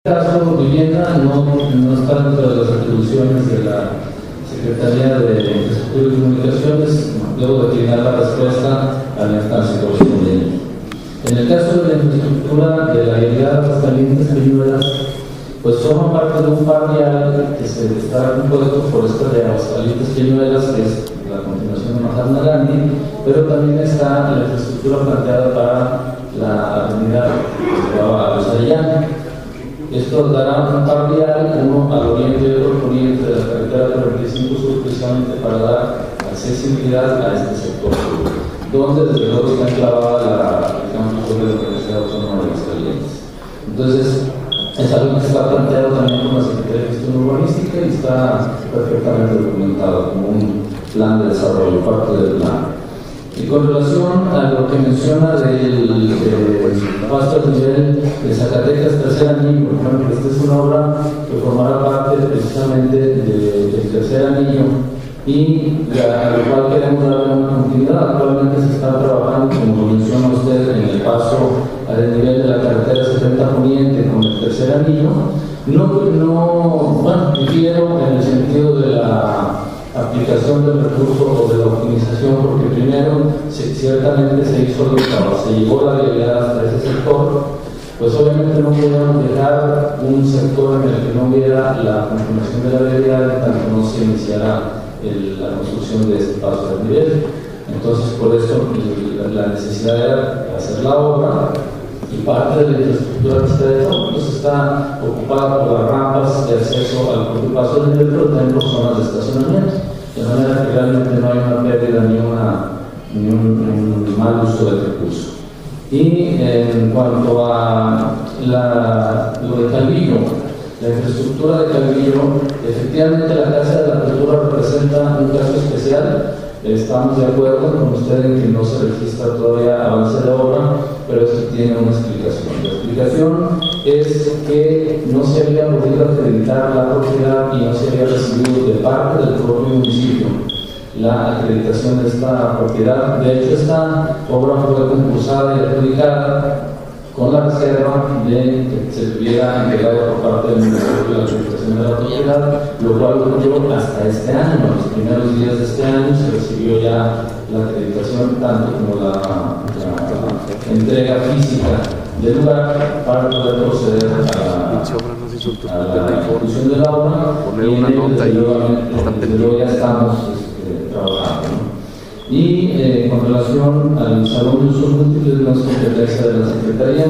caso, vivienda no está dentro de las atribuciones de la Secretaría de Infraestructura y Comunicaciones. Debo declinar la respuesta a la instancia correspondiente. En el caso de la infraestructura de la llegada de Aguascalientes Peñuelas, pues forma parte de un par vial que se está compuesto por esta de Aguascalientes Peñuelas, que es la continuación de Mahatma Gandhi, pero también está la infraestructura planteada para la avenida a Luis Arellano. Esto dará un par vial, uno al oriente y otro al poniente de la carretera 45 Sur, precisamente para dar accesibilidad a este sector sur, donde desde luego está enclavada el campus de la Universidad Autónoma de Aguascalientes. Entonces, es algo que está planteado también por la Secretaría de Gestión Urbanística y está perfectamente documentado como un plan de desarrollo, parte del plan. Y con relación a lo que menciona del paso al nivel de Zacatecas, tercer anillo, bueno, esta es una obra que formará parte precisamente del tercer anillo y a lo cual queremos darle una continuidad. Actualmente se está trabajando, como lo menciona usted, en el paso al nivel de la carretera 70 Poniente con el tercer anillo. Bueno, difiero en el sentido de la aplicación del recurso o de la optimización, porque primero ciertamente se hizo lo que se llegó la vialidad hasta ese sector, pues obviamente no podíamos dejar un sector en el que no hubiera la continuación de la vialidad, tanto no se iniciara la construcción de este paso de nivel. Entonces, por eso la necesidad era hacer la obra, y parte de la infraestructura que está hecha pues está ocupada por las rampas de acceso al propio paso de nivel, pero también por zonas de estacionamiento, de manera que realmente no hay una pérdida ni un mal uso del recurso. Y en cuanto a lo de Calvillo, la infraestructura de Calvillo, efectivamente la Casa de la Cultura representa un caso especial. Estamos de acuerdo con usted en que no se registra todavía avance de obra, pero eso tiene una explicación. La explicación es que no se había podido acreditar la propiedad y no se había recibido de parte del propio municipio la acreditación de esta propiedad. De hecho, esta obra fue concursada y adjudicada con la reserva de que se tuviera entregado por parte del municipio la acreditación de la propiedad, lo cual ocurrió hasta este año. En los primeros días de este año se recibió ya la acreditación, tanto como la entrega física del lugar para poder proceder a la ejecución de la obra. Poner una nota ahí, luego ya estamos trabajando, ¿no? Y con relación al salón de usos múltiples, no es competencia de la Secretaría.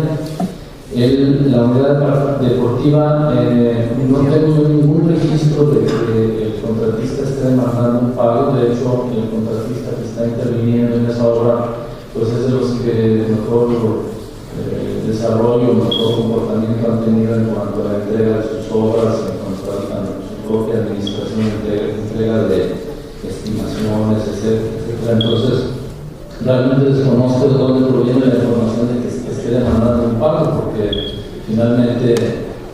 La unidad deportiva, no tengo ningún registro de que el contratista esté demandando un pago. De hecho, el contratista que está interviniendo en esa obra pues es de los que mejor desarrollo, mejor comportamiento han tenido en cuanto a la entrega de sus obras, en cuanto a su propia administración, entrega de estimaciones, etcétera. Entonces, realmente desconozco de dónde proviene la información de que esté demandando un pago, porque finalmente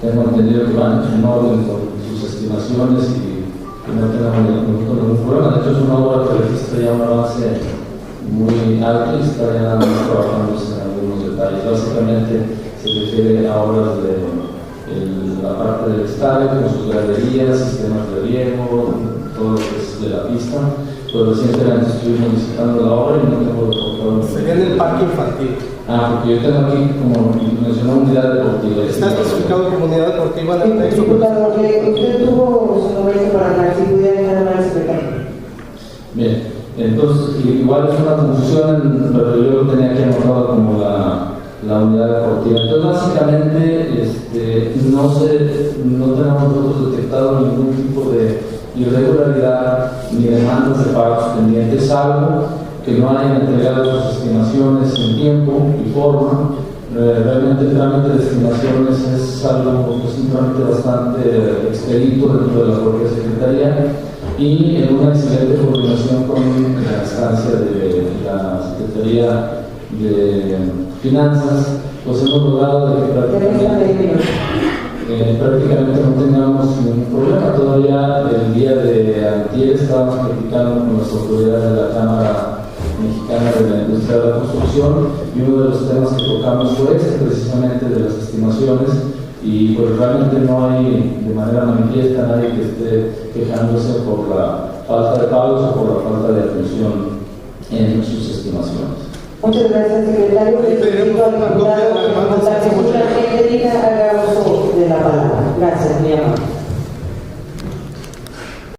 tengo entendido que van en orden con sus estimaciones y no tenemos ningún problema. De hecho, es una obra que registra ya un avance muy alto y está ya trabajándose en algunos detalles. Básicamente se refiere a obras de la parte del estadio, con sus graderías, sistemas de riego, todo lo que es de la pista. Pero recientemente estuvimos visitando la obra y no tengo reportado. Sería en el parque infantil. Porque yo tengo aquí, como mencionó, unidad deportiva. ¿Está especificado como unidad deportiva en el texto? Diputado, usted tuvo su momento para hablar, si pudiera dejar al secretario. Bien, entonces, igual es una confusión, pero yo lo tenía aquí anotado como la unidad deportiva. Entonces, básicamente, no tenemos nosotros detectado ningún tipo de irregularidad ni demandas de pagos pendientes, salvo que no hayan entregado sus estimaciones en tiempo y forma. Realmente el trámite de estimaciones es algo, es un trámite bastante expedito dentro de la propia Secretaría y en una excelente coordinación con la instancia de la Secretaría de Finanzas, pues hemos logrado de que prácticamente no tengamos ningún problema. Todavía el día de antier estábamos platicando con las autoridades de la Cámara Mexicana de la Industria de la Construcción y uno de los temas que tocamos fue precisamente de las estimaciones y pues realmente no hay de manera manifiesta nadie que esté quejándose por la falta de pagos o por la falta de atención en sus estimaciones. Muchas gracias, secretario. Le solicito al diputado que diga